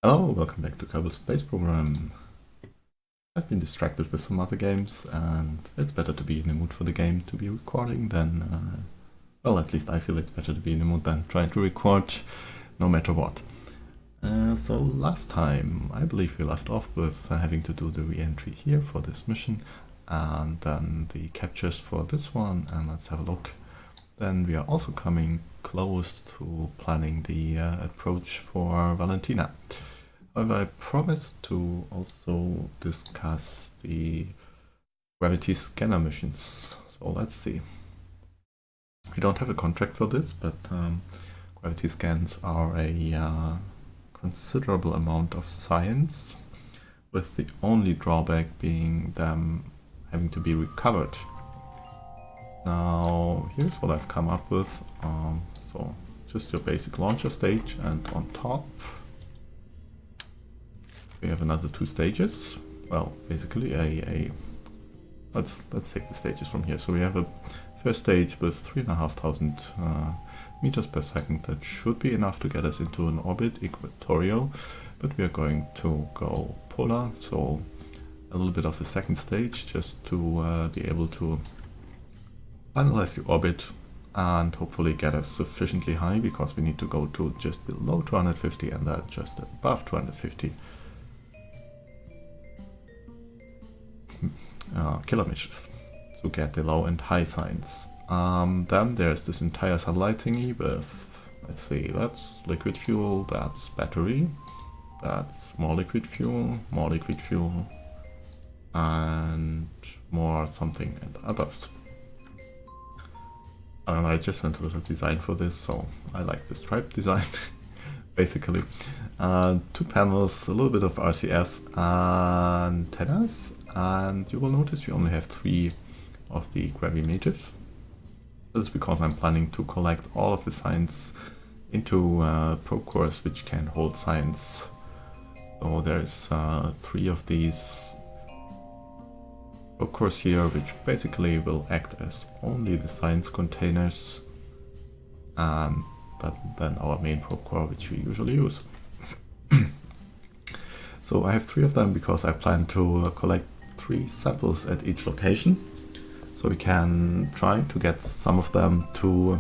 Hello, welcome back to Kerbal Space Program. I've been distracted with some other games, and it's better to be in the mood for the game to be recording than, well, at least I feel it's better to be in the mood than trying to record no matter what. So last time, I believe we left off with having to do the re-entry here for this mission, and then the captures for this one, and let's have a look. Then we are also coming close to planning the approach for Valentina. However, I promised to also discuss the gravity scanner missions. So let's see. We don't have a contract for this, but gravity scans are a considerable amount of science, with the only drawback being them having to be recovered. Now, here's what I've come up with. So just your basic launcher stage, and on top we have another two stages. Well, basically let's take the stages from here. So we have a first stage with 3,500 meters per second. That should be enough to get us into an orbit equatorial, but we are going to go polar, so a little bit of a second stage just to be able to finalize the orbit and hopefully get us sufficiently high, because we need to go to just below 250 and then just above 250 kilometers to get the low and high signs. Then there's this entire satellite thingy with, let's see, that's liquid fuel, that's battery, that's more liquid fuel, and more something and others. And I just went to the design for this, so I like the stripe design, basically. Two panels, a little bit of RCS antennas, and you will notice we only have 3 of the gravimeters. That's because I'm planning to collect all of the science into probe cores which can hold science. So there's 3 of these probe cores here, which basically will act as only the science containers, and then our main probe core, which we usually use. So I have 3 of them because I plan to collect 3 samples at each location, so we can try to get some of them to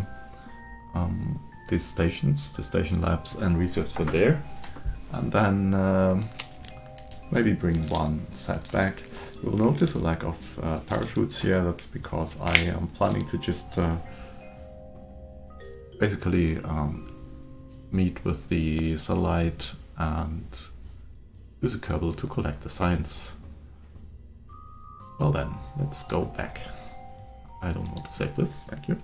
these stations, the station labs, and research them there, and then maybe bring 1 set back. You'll notice a lack of parachutes here. That's because I am planning to just basically meet with the satellite and use a Kerbal to collect the science. Well then, let's go back. I don't want to save this, thank you.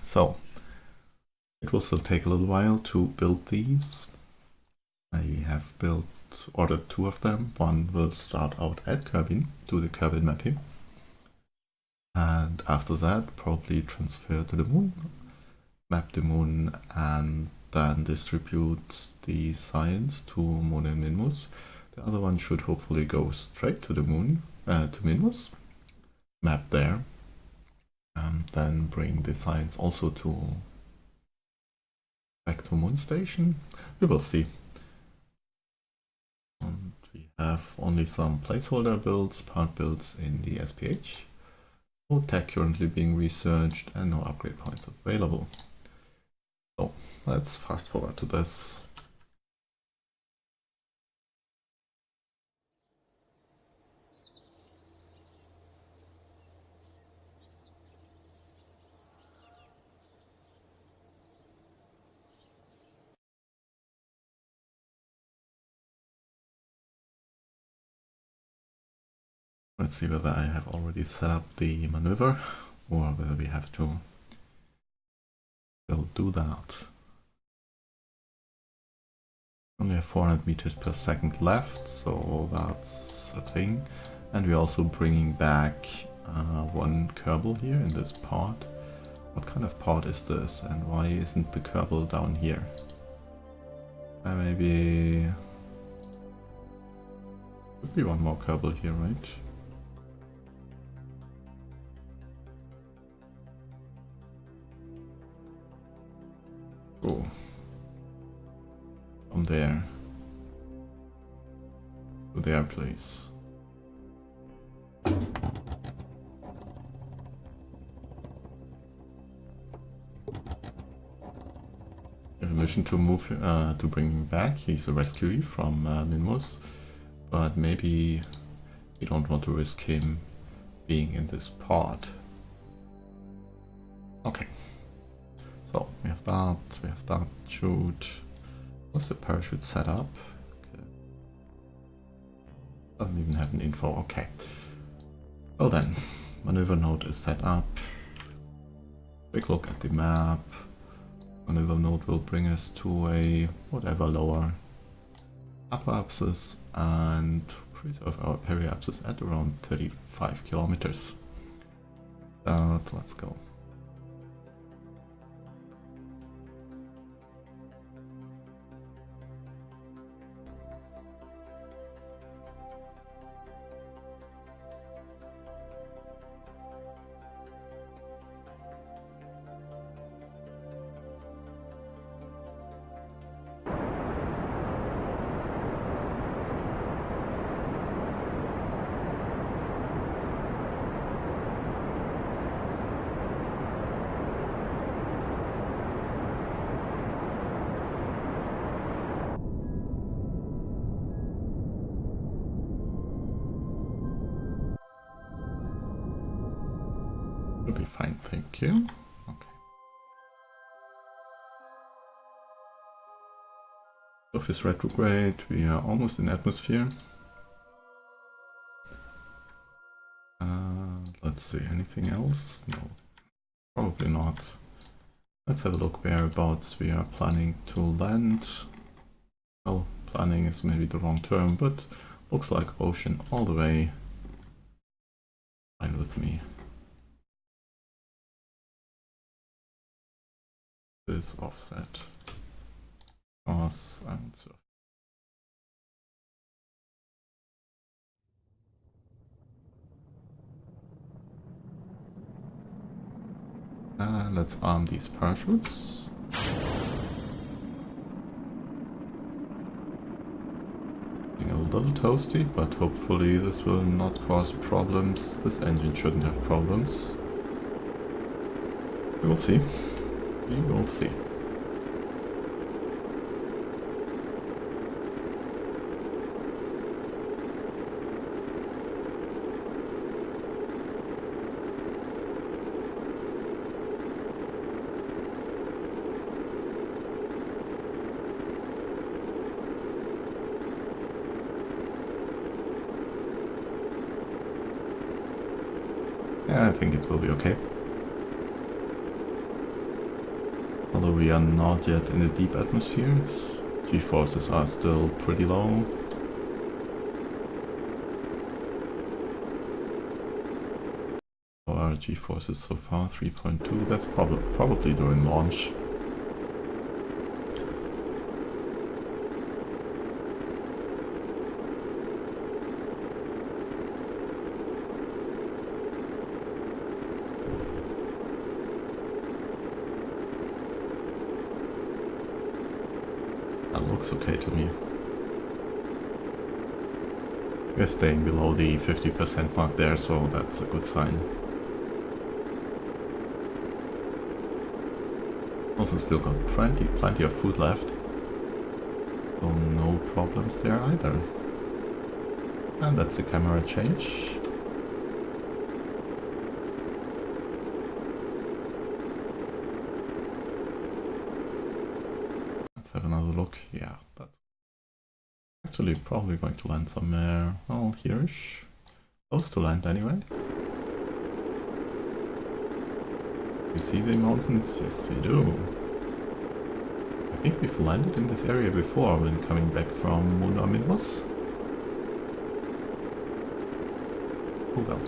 So, it will still take a little while to build these. I have ordered 2 of them. One will start out at Kerbin, do the Kerbin mapping, and after that probably transfer to the moon, map the moon, and then distribute the science to Moon and Minmus. The other one should hopefully go straight to the moon, to Minmus, map there, and then bring the science also back to Moon Station. We will see. And we have only some placeholder builds, part builds in the SPH. No tech currently being researched and no upgrade points available. So let's fast forward to this. Let's see whether I have already set up the maneuver or whether we have to still do that. Only have 400 meters per second left, so that's a thing. And we're also bringing back 1 Kerbal here in this pod. What kind of pod is this, and why isn't the Kerbal down here? Maybe... Could be 1 more Kerbal here, right? go from there to their place. A mission to move to bring him back. He's a rescuee from Minmus, but maybe we don't want to risk him being in this pod. Okay, so we have that, shoot. What's the parachute setup? Okay. Doesn't even have an info, okay. Well then, maneuver node is set up. Quick look at the map. Maneuver node will bring us to a whatever lower upper axis and preserve our periapsis at around 35 kilometers. Let's go. Will be fine, thank you. Okay. Surface retrograde, we are almost in atmosphere. Let's see, anything else? No, probably not. Let's have a look whereabouts we are planning to land. Well, planning is maybe the wrong term, but looks like ocean all the way. Fine with me. This offset. Cross and so. Let's arm these parachutes. Being a little toasty, but hopefully this will not cause problems. This engine shouldn't have problems. We will see. We will see. Yeah, I think it will be okay. Although we are not yet in the deep atmosphere, G-forces are still pretty low. Our G-forces so far 3.2, that's probably during launch. That looks okay to me. We're staying below the 50% mark there, so that's a good sign. Also still got plenty of food left, so no problems there either. And that's the camera change. Let's have another look. Yeah, that's actually probably going to land somewhere, well, here-ish. Close to land anyway. We see the mountains? Yes, we do. I think we've landed in this area before when coming back from Minmus. Oh well.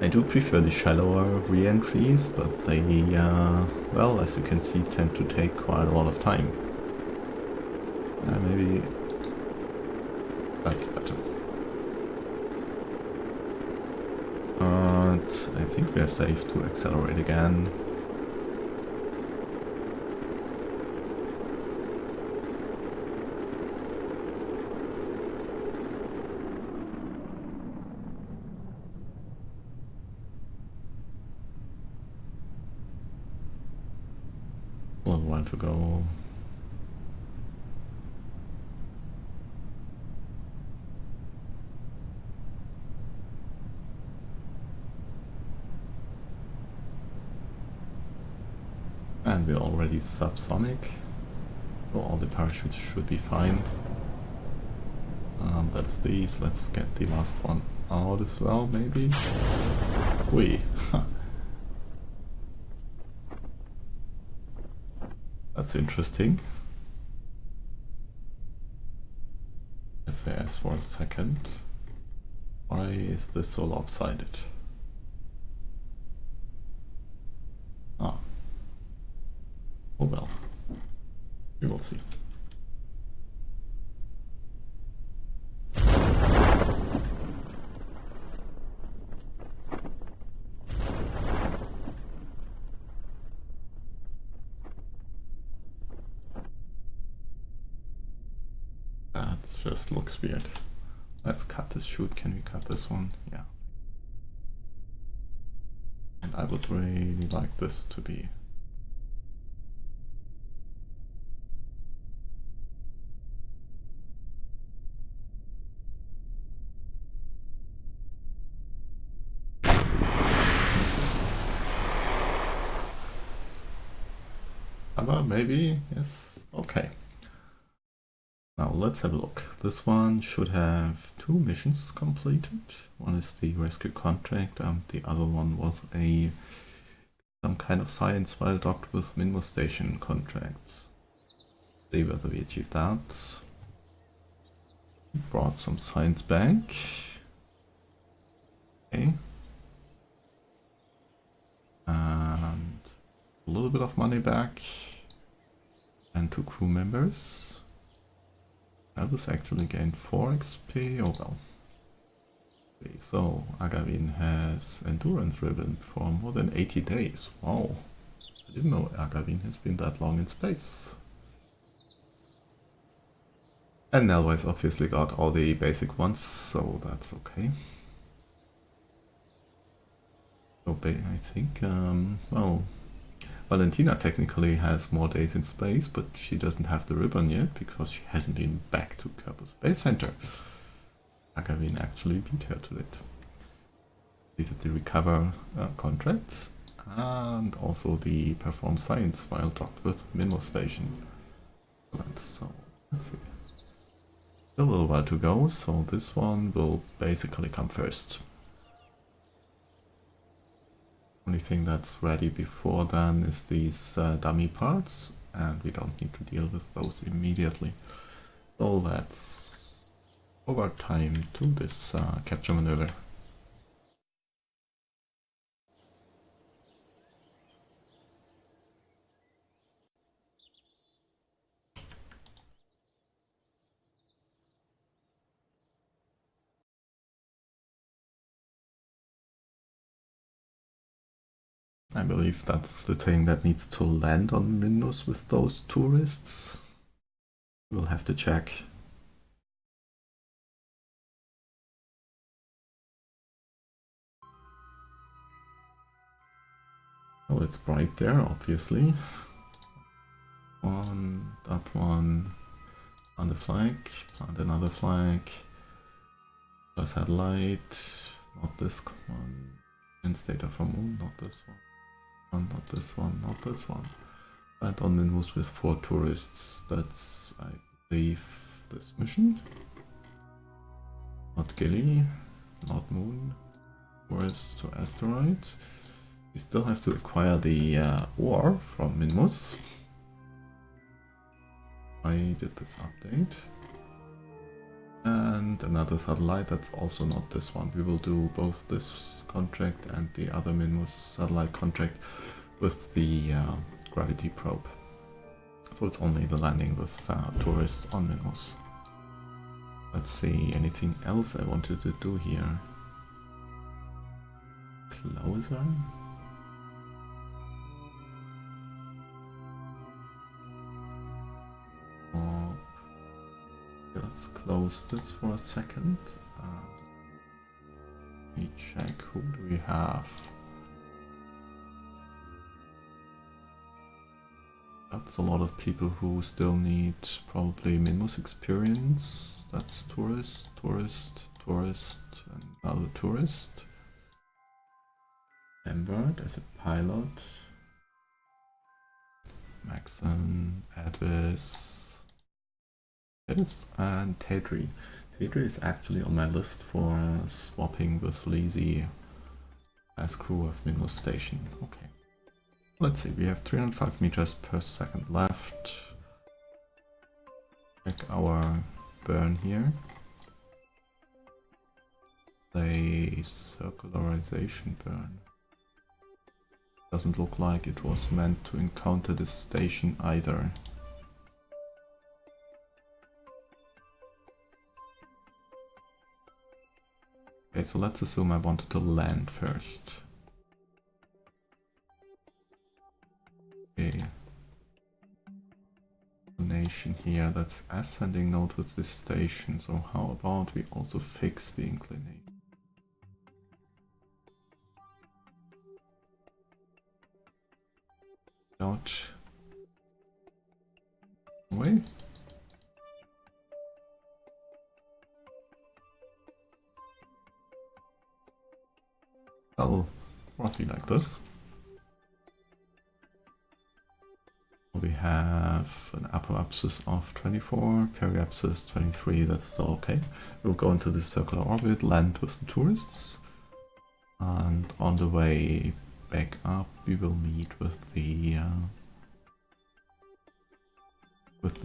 I do prefer the shallower re-entries, but they, well, as you can see, tend to take quite a lot of time. Maybe that's better. But I think we are safe to accelerate again. A little while to go. And we're already subsonic, so all the parachutes should be fine. That's these. Let's get the last one out as well, maybe. Whee! That's interesting. SAS for a second. Why is this so lopsided? Ah. Oh well. We will see. That just looks weird. Let's cut this shoot. Can we cut this one? Yeah. And I would really like this to be. Maybe, yes, okay. Now let's have a look. This one should have 2 missions completed. One is the rescue contract and the other one was some kind of science while docked with Minmus Station contracts. See whether we achieved that. We brought some science back. Okay. And a little bit of money back. And 2 crew members. Elvis actually gained 4 XP. Oh well. Okay, so Agavin has endurance ribbon for more than 80 days. Wow. I didn't know Agavin has been that long in space. And Nelwise obviously got all the basic ones, so that's okay. So I think, well, Valentina technically has more days in space, but she doesn't have the ribbon yet because she hasn't been back to Kerbal Space Center. Agavin actually beat her to it. Completed the recover contracts and also the perform science while docked with Minmus Station. So let's see. Still a little while to go, so this one will basically come first. Only thing that's ready before then is these dummy parts, and we don't need to deal with those immediately. So let's over time to this capture maneuver. I believe that's the thing that needs to land on Minmus with those tourists. We'll have to check. Oh, it's bright there, obviously. One, that one, on the flag, plant another flag, plus satellite, not this one, and data from moon, not this one, not this one, not this one. And on Minmus with 4 tourists, that's, I believe, this mission. Not Gilly, not moon, forest to asteroid. We still have to acquire the ore from Minmus. I did this update. And another satellite, that's also not this one. We will do both this contract and the other Minmus satellite contract with the gravity probe. So it's only the landing with tourists on Minmus. Let's see, anything else I wanted to do here? Closer? Oh, okay, let's close this for a second. Let me check, who do we have? That's a lot of people who still need probably Minmus experience. That's tourist, tourist, tourist, and another tourist. Embert as a pilot. Maxon, Advis, and Tadri. Tadri is actually on my list for swapping with Lizzie as crew of Minmus Station. Okay. Let's see, we have 305 meters per second left. Check our burn here. The circularization burn. Doesn't look like it was meant to encounter this station either. Okay, so let's assume I wanted to land first. Okay. Inclination here, that's ascending node with this station, so how about we also fix the inclination? Out. Way. Well, roughly like this. We have an apoapsis of 24, periapsis 23, that's still okay. We'll go into the circular orbit, land with the tourists, and on the way back up we will meet with the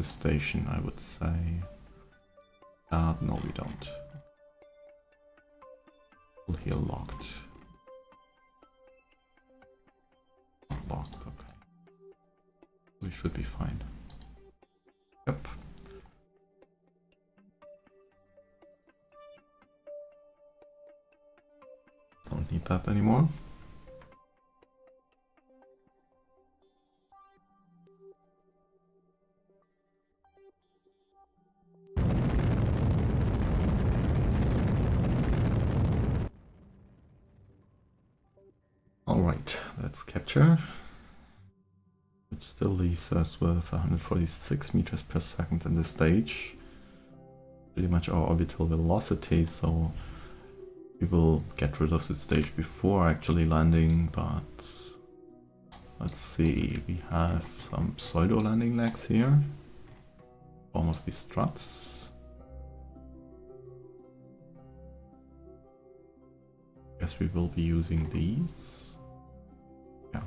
station, I would say. No, we don't. We'll here locked. Locked, okay. We should be fine. Yep. Don't need that anymore. Alright, let's capture. Which still leaves us with 146 meters per second in the stage. Pretty much our orbital velocity, so we will get rid of the stage before actually landing, but let's see, we have some pseudo landing legs here in form of these struts. Guess we will be using these. Yeah.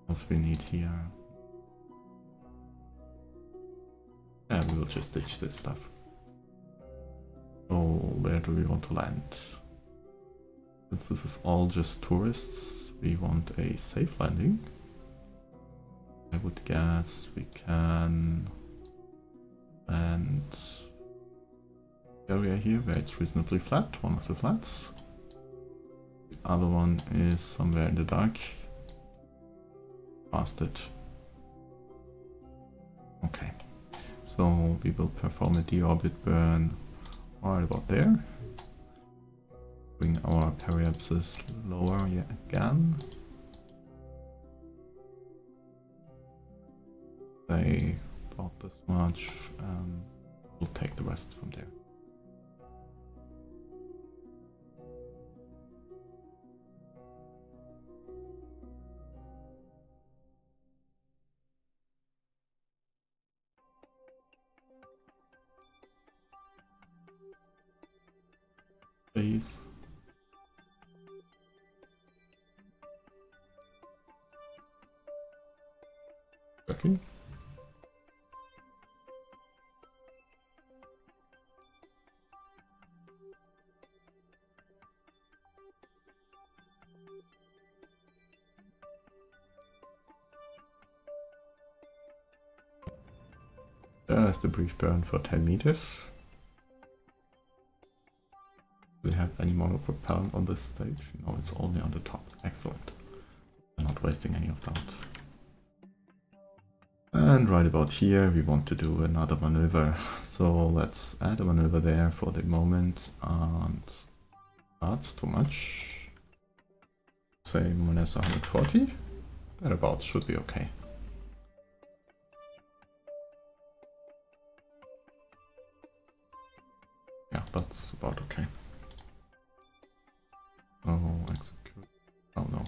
What else we need here? Yeah, we will just ditch this stuff. So where do we want to land? Since this is all just tourists, we want a safe landing. I would guess we can land area here where it's reasonably flat, one of the flats. The other one is somewhere in the dark. Past it. Okay. So we will perform a deorbit burn right about there. Bring our periapsis lower yet again. Say about this much, and we'll take the rest from there. Please. Okay. There's the brief burn for 10 meters. Do we have any more propellant on this stage? No, it's only on the top. Excellent. We're not wasting any of that. And right about here we want to do another maneuver. So let's add a maneuver there for the moment. And that's too much. Say minus 140. Thereabouts should be okay. Yeah, that's about okay. Oh, execute. Oh no.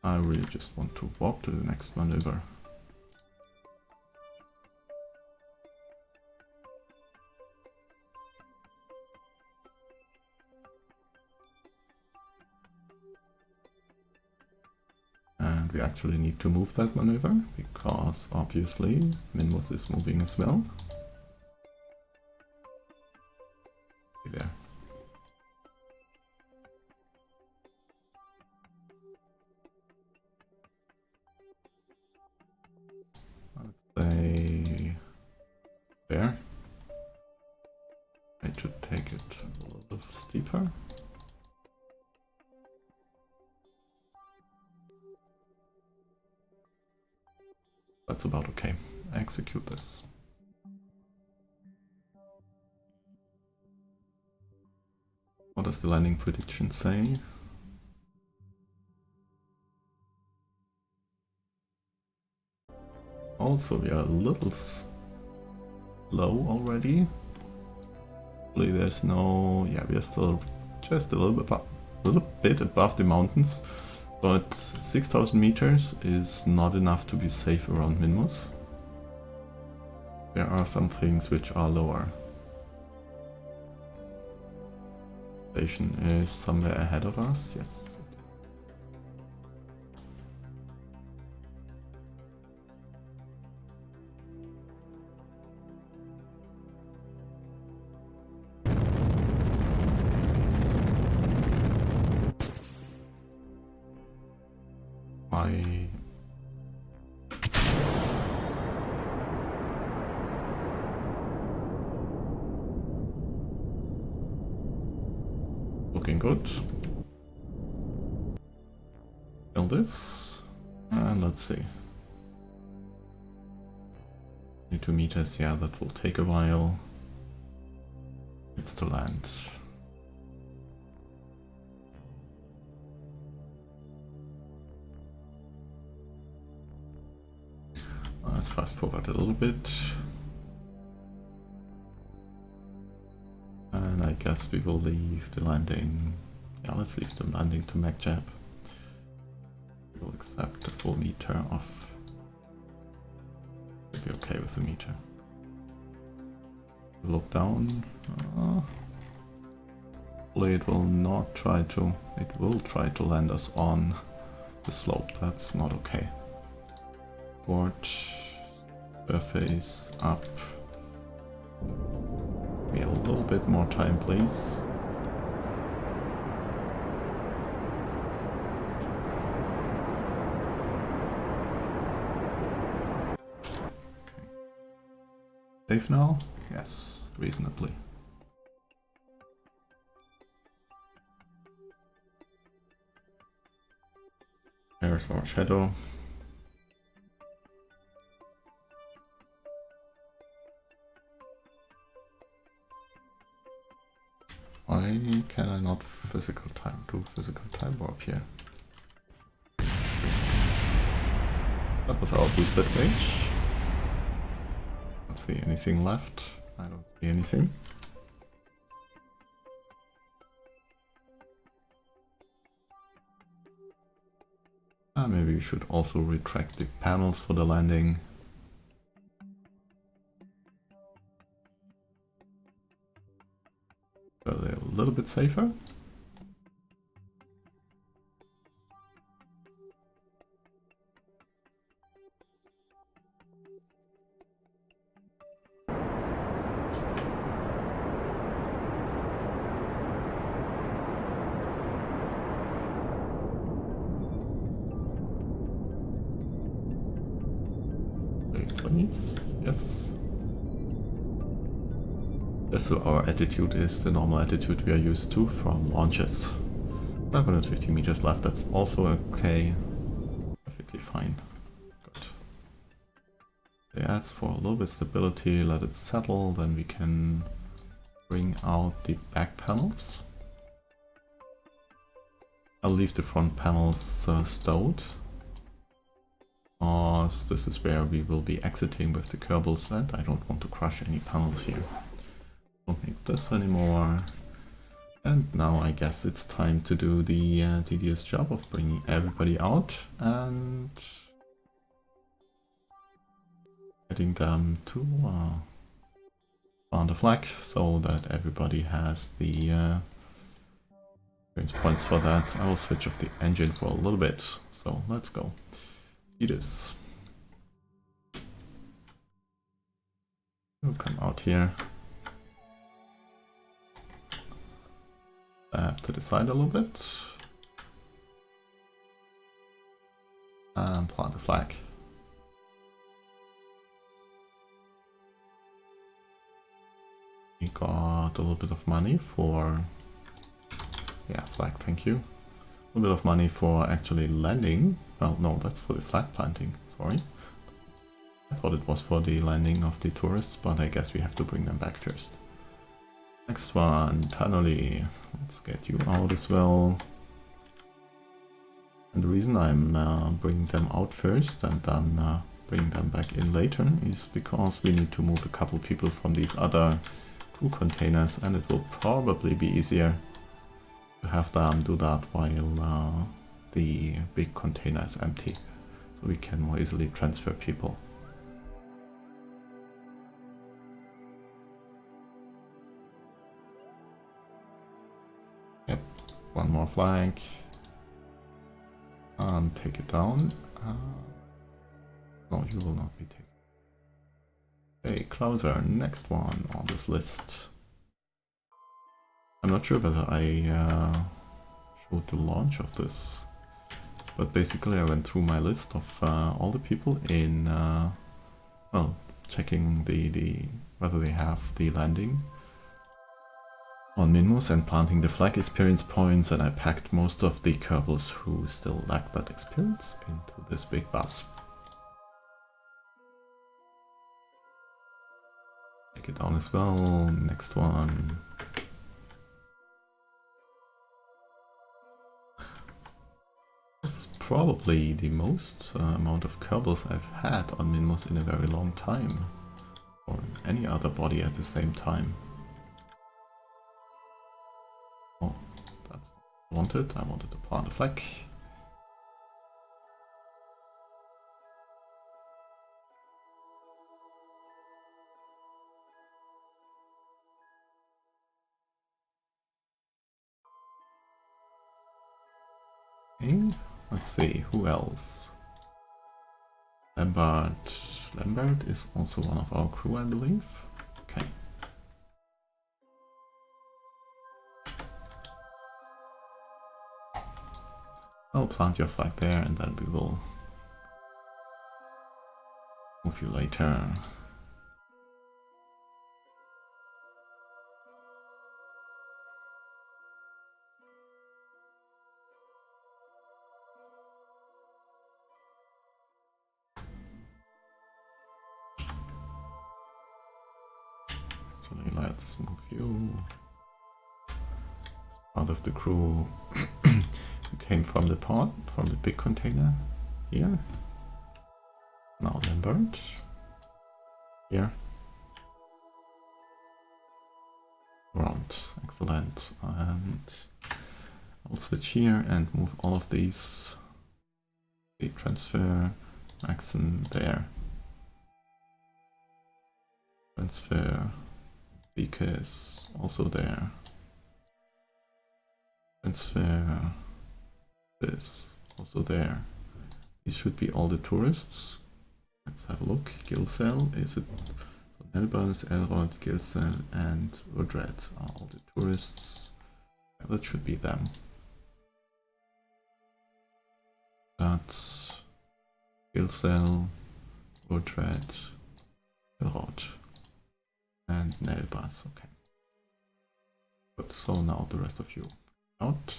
I really just want to walk to the next maneuver. And we actually need to move that maneuver, because obviously Minmus is moving as well. There. Let's say there. I should take it a little steeper. That's about okay. Execute this. What does the landing prediction say? Also, we are a little low already. Hopefully there's no... yeah, we are still just a little bit above the mountains. But 6,000 meters is not enough to be safe around Minmus. There are some things which are lower. Station is somewhere ahead of us, yes. Looking good. Kill this. And let's see. 22 meters, yeah, that will take a while. It's to land. Let's fast forward a little bit. And I guess we will leave the landing. Yeah, let's leave the landing to MacJab. We will accept the full meter of. We'll be okay with the meter. Look down. Hopefully it will not try to. It will try to land us on the slope. That's not okay. Port. Surface up. Give me a little bit more time, please. Okay. Safe now? Yes, reasonably. There's our shadow. Why can I not do physical time warp here? That was our booster stage. Don't see anything left. I don't see anything. Maybe we should also retract the panels for the landing. So they're a little bit safer. please. Yes. Yes, so our attitude is the normal attitude we are used to from launches. 550 meters left, that's also okay. Perfectly fine. Good. They ask for a little bit of stability, let it settle, then we can bring out the back panels. I'll leave the front panels stowed, because this is where we will be exiting with the Kerbals, and I don't want to crush any panels here. Don't need this anymore. And now I guess it's time to do the tedious job of bringing everybody out and getting them to plant the flag so that everybody has the experience points for that. I will switch off the engine for a little bit. So let's go. Do this. We'll come out here. To the side a little bit. And plant the flag. We got a little bit of money for... Yeah, flag, thank you. A little bit of money for actually landing. Well, no, that's for the flag planting, sorry. I thought it was for the landing of the tourists, but I guess we have to bring them back first. Next one, Tanoli. Let's get you out as well. And the reason I'm bringing them out first and then bringing them back in later is because we need to move a couple people from these other crew containers, and it will probably be easier to have them do that while the big container is empty, so we can more easily transfer people. Yep, one more flag. And take it down. No, you will not be taken. Okay, closer, next one on this list. I'm not sure whether I showed the launch of this, but basically I went through my list of all the people in, well, checking whether they have the landing on Minmus and planting the flag experience points, and I packed most of the Kerbals who still lack that experience into this big bus. Take it down as well, next one. This is probably the most amount of Kerbals I've had on Minmus in a very long time, or any other body at the same time. Oh, that's not what I wanted. I wanted to plant a flag. Okay, let's see, who else? Lambert is also one of our crew, I believe. Okay. I'll plant your flag there and then we will move you later. Actually, let's move you. Part of the crew who came from the pod, from the big container here. Now Lambert here. Round, excellent. And I'll switch here and move all of these. Okay, transfer Maxon there. Transfer Beakers also there. Transfer this also there. These should be all the tourists. Let's have a look. Gilsel, is it? So Nelwise, Elrod, Gilsel, and Rodred are all the tourists. Yeah, that should be them. That's Gilsel, Portrait, Rot, and Nelwise. Okay. Good. So now the rest of you out.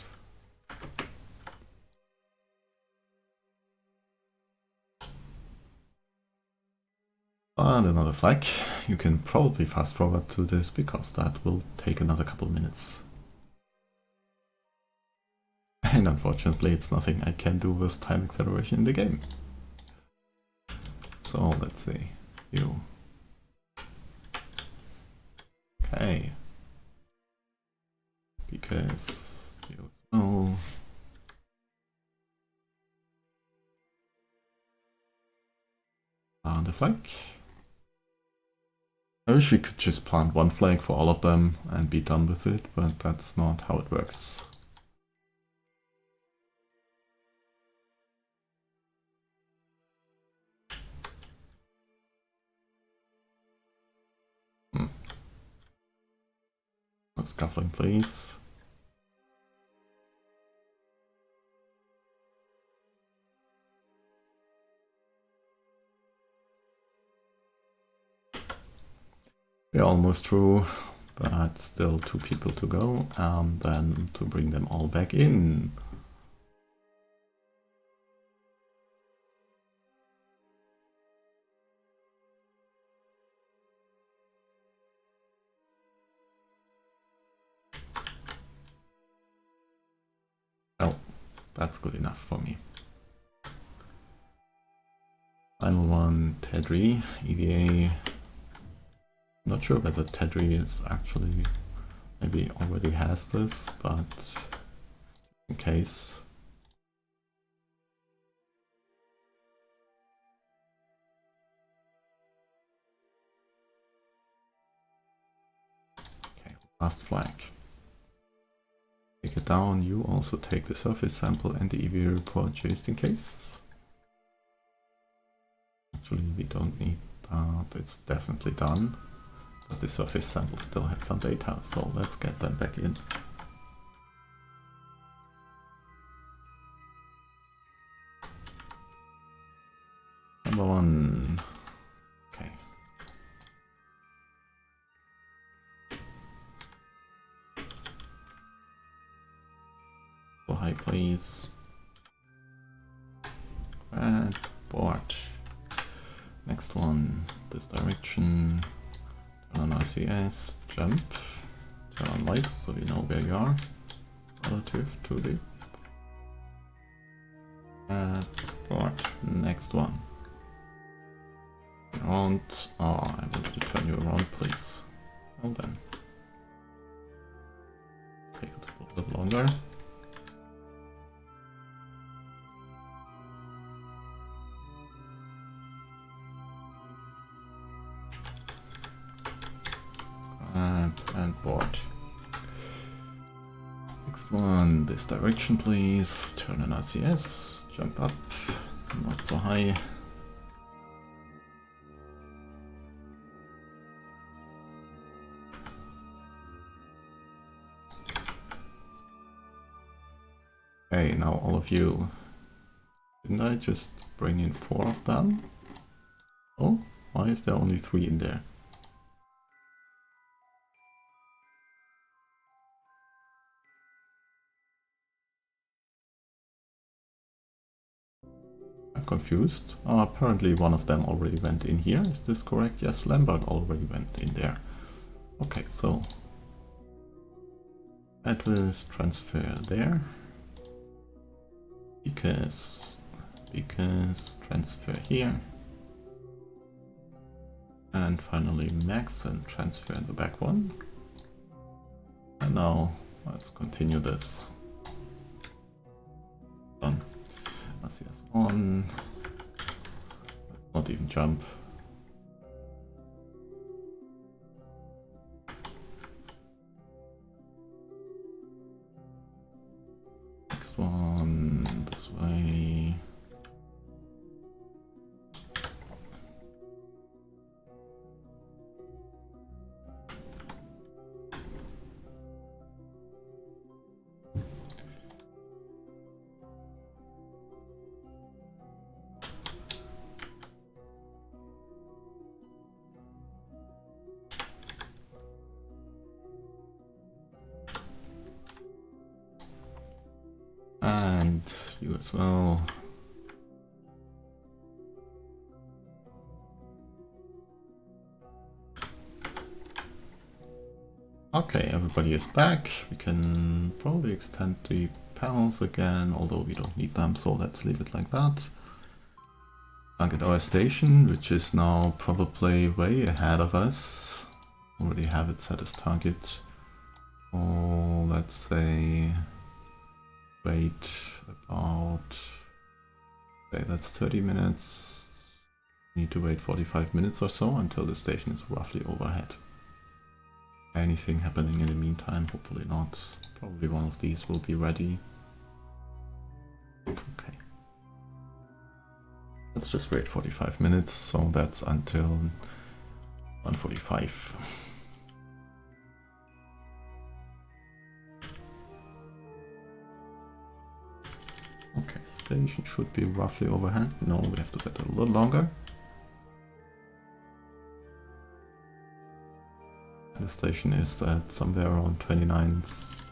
And another flag. You can probably fast forward to this because that will take another couple of minutes. And unfortunately it's nothing I can do with time acceleration in the game. So let's see. You. Okay. Because you as well. And a flag. I wish we could just plant one flag for all of them and be done with it, but that's not how it works. No scuffling, please. We're almost through, but still 2 people to go, and then to bring them all back in. Well, that's good enough for me. Final one, Tedri, EVA. Not sure whether Tedri is actually, maybe already has this, but in case. Okay, last flag. Take it down, you also take the surface sample and the EVA report just in case. Actually, we don't need that, it's definitely done. But the surface sample still had some data, so let's get them back in. Number 1. Okay. So high, please. And board. Next one, this direction. Turn on RCS, jump. Turn on lights so we know where you are relative to the board. Next one. Around. Oh, I wanted to turn you around, please. Well then. Take it a little longer. And board. Next one, this direction please. Turn on RCS, jump up, not so high. Okay, now all of you. Didn't I just bring in 4 of them? Oh, why is there only 3 in there? I'm confused. Oh, apparently one of them already went in here. Is this correct? Yes, Lambert already went in there. Okay, so Atlas transfer there. Because transfer here. And finally Max and transfer the back one. And now let's continue this. Done. RCS on. Let's not even jump. Next one this way. as well. Okay, everybody is back. We can probably extend the panels again, although we don't need them, so let's leave it like that. Target our station, which is now probably way ahead of us. Already have it set as target. Oh, let's say wait about, say that's 30 minutes. Need to wait 45 minutes or so until the station is roughly overhead. Anything happening in the meantime? Hopefully not. Probably one of these will be ready. Okay. Let's just wait 45 minutes, so that's until 1:45. Okay, station should be roughly overhead. No, we have to wait a little longer. The station is at somewhere around 29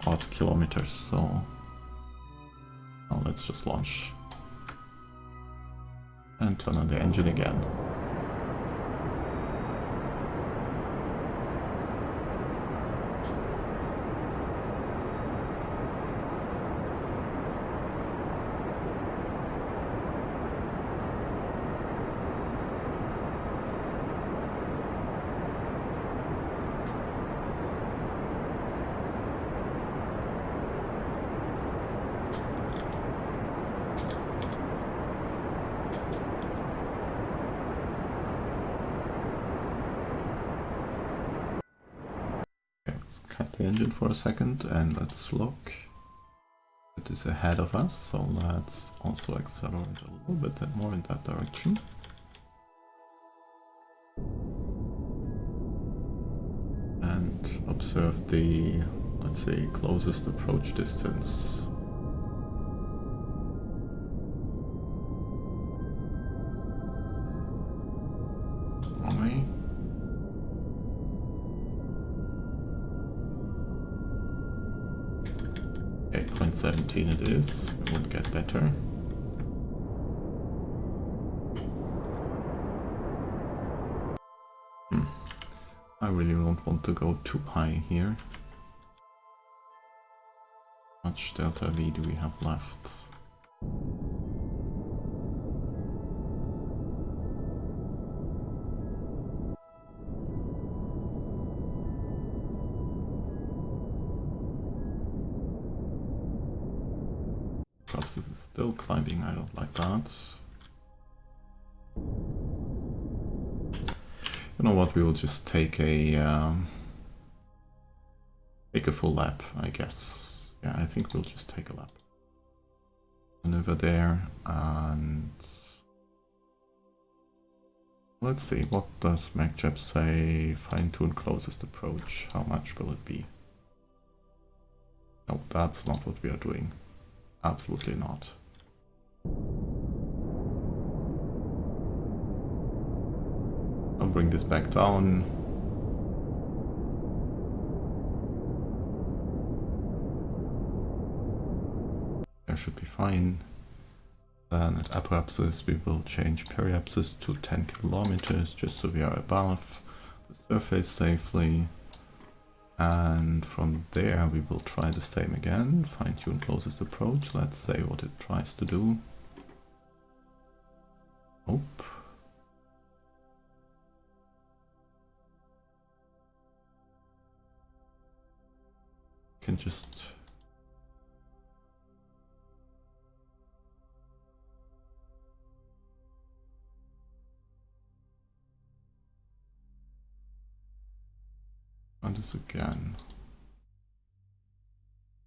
odd kilometers, so now let's just launch and turn on the engine again. Let's cut the engine for a second and let's look. It is ahead of us, so let's also accelerate a little bit more in that direction. And observe the, let's say, closest approach distance. Only 8.17 it is. It won't get better. I really don't want to go too high here. How much delta V do we have left? Perhaps this is still climbing, I don't like that. You know what, we will just take a full lap, I guess. Yeah, I think we'll just take a lap. Maneuver there, and let's see, what does MacJab say? Fine-tune closest approach. How much will it be? No, that's not what we are doing. Absolutely not. I'll bring this back down. That should be fine. Then at apoapsis we will change periapsis to 10 kilometers, just so we are above the surface safely. And from there we will try the same again, fine-tune closest approach. Let's say what it tries to do. Nope. Can just run this again.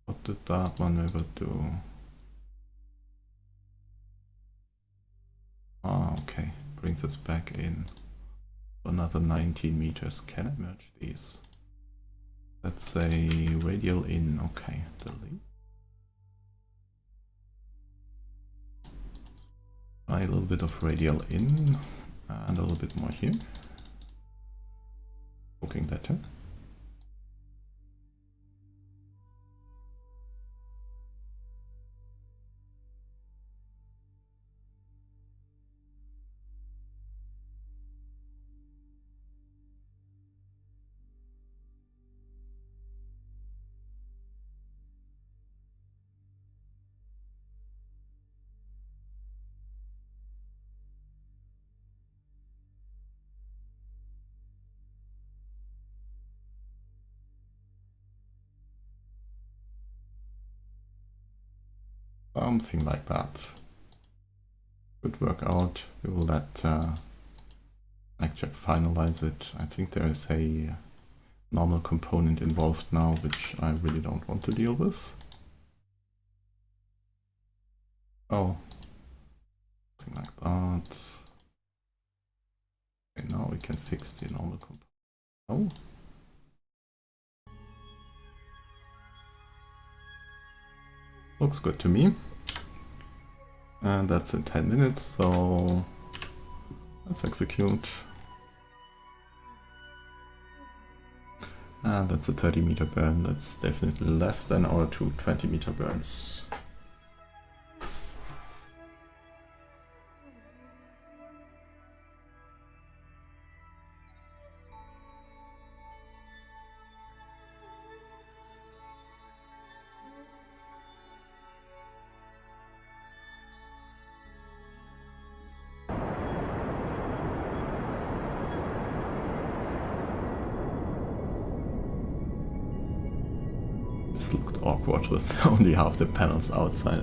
What did that maneuver do? Ah, okay. Brings us back in. Another 19 meters. Can I merge these? Let's say radial in. Okay, delete. Try a little bit of radial in and a little bit more here. Looking better. Something like that. Could work out. We will let ActCheck finalize it. I think there is a normal component involved now, which I really don't want to deal with. Oh, something like that. Okay, now we can fix the normal component. Oh. Looks good to me. And that's in 10 minutes, so let's execute. And that's a 30-meter burn. That's definitely less than our two 20-meter burns. This looked awkward with only half the panels outside.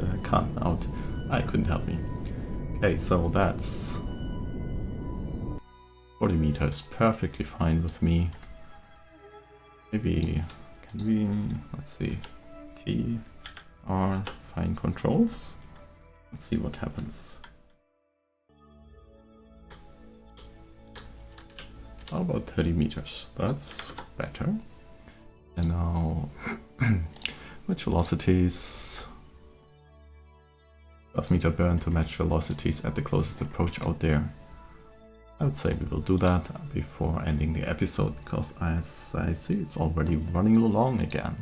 I couldn't help me. Okay, so that's 40 meters, perfectly fine with me. Maybe, can we, let's see, T, R, fine controls. Let's see what happens. How about 30 meters? That's better. And now, which velocities? 12-meter burn to match velocities at the closest approach out there. I would say we will do that before ending the episode, because as I see, it's already running along again.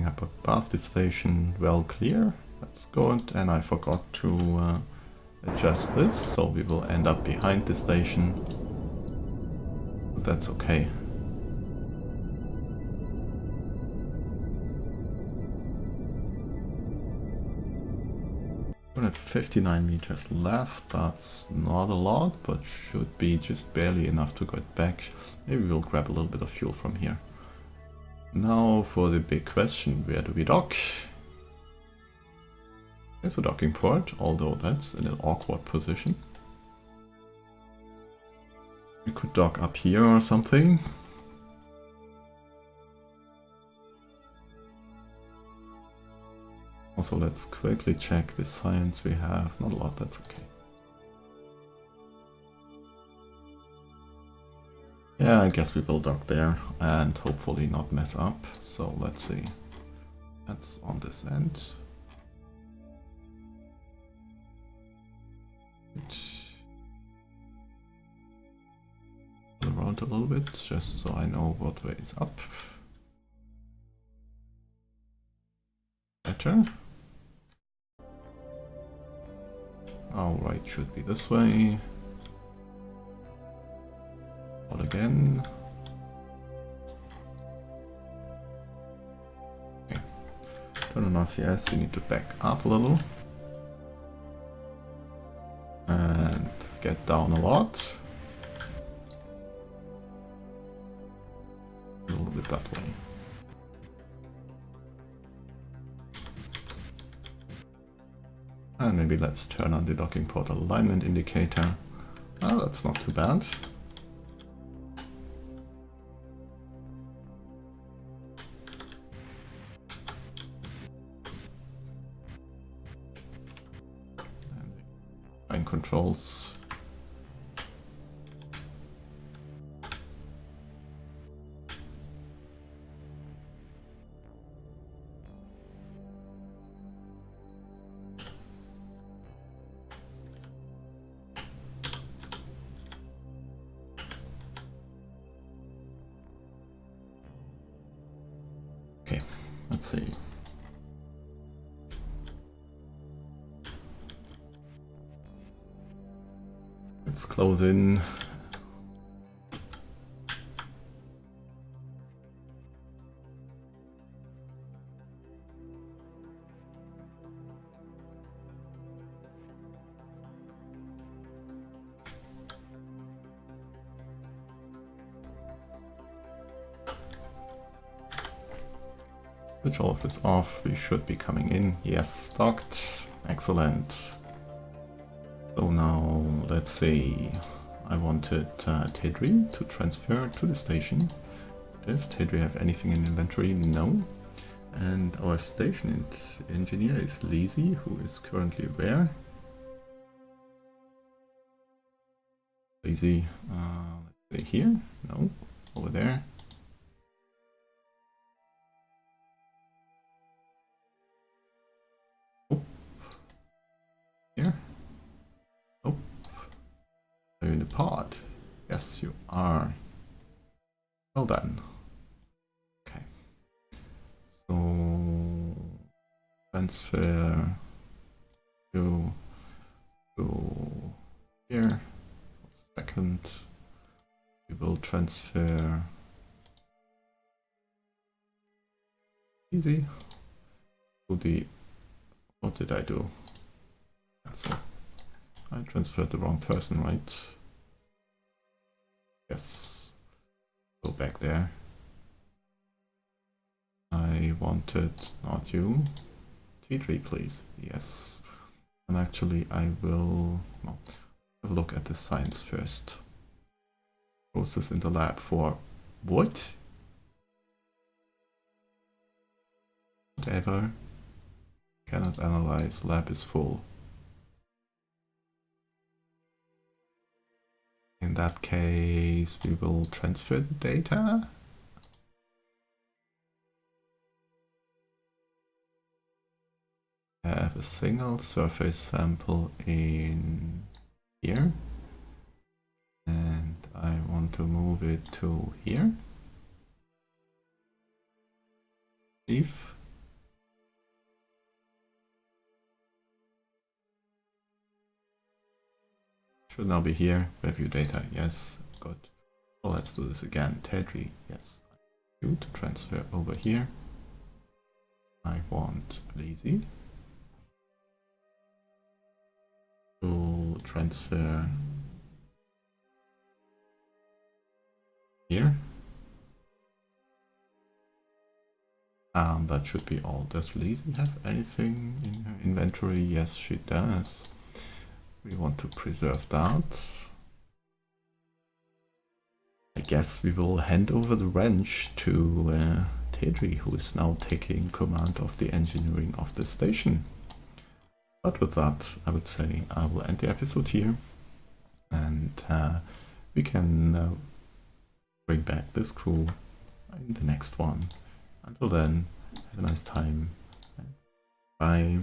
Up above the station, well clear, that's good, and I forgot to adjust this, so we will end up behind the station, but that's okay. 259 meters left, that's not a lot, but should be just barely enough to get back. Maybe we'll grab a little bit of fuel from here. Now for the big question, where do we dock? There's a docking port, although that's in an awkward position. We could dock up here or something. Also, let's quickly check the science we have. Not a lot, that's okay. Yeah, I guess we will dock there and hopefully not mess up. So let's see. That's on this end. Around a little bit, just so I know what way is up. Better. Alright, should be this way. But again. Okay. Turn on RCS, we need to back up a little. And get down a lot. A little bit that way. And maybe let's turn on the docking port alignment indicator. Oh, that's not too bad. And fine controls. Let's see. Let's close in. Switch all of this off. We should be coming in. Yes, docked. Excellent. So now, let's see. I wanted Tedri to transfer to the station. Does Tedri have anything in inventory? No. And our station engineer is Lizzie, who is currently where? Lizzie, let's say here? No. Over there. Here? Oh. Are you in the pod? Yes, you are. Well done. Okay. So transfer to here. Second. We will transfer easy to the, what did I do? So I transferred the wrong person, right? Yes. Go back there. I wanted, not you. T3, please. Yes. And actually I will have a look at the science first. Process in the lab for what? Whatever. Cannot analyze, lab is full. In that case, we will transfer the data. Have a single surface sample in here. And I want to move it to here. If should now be here. Review data, yes, good. So let's do this again. Tedri, yes. You to transfer over here. I want Lazy to transfer here. That should be all. Does Lazy have anything in her inventory? Yes, she does. We want to preserve that. I guess we will hand over the wrench to Tedri, who is now taking command of the engineering of the station. But with that, I would say I will end the episode here, and we can bring back this crew in the next one. Until then, have a nice time. Bye.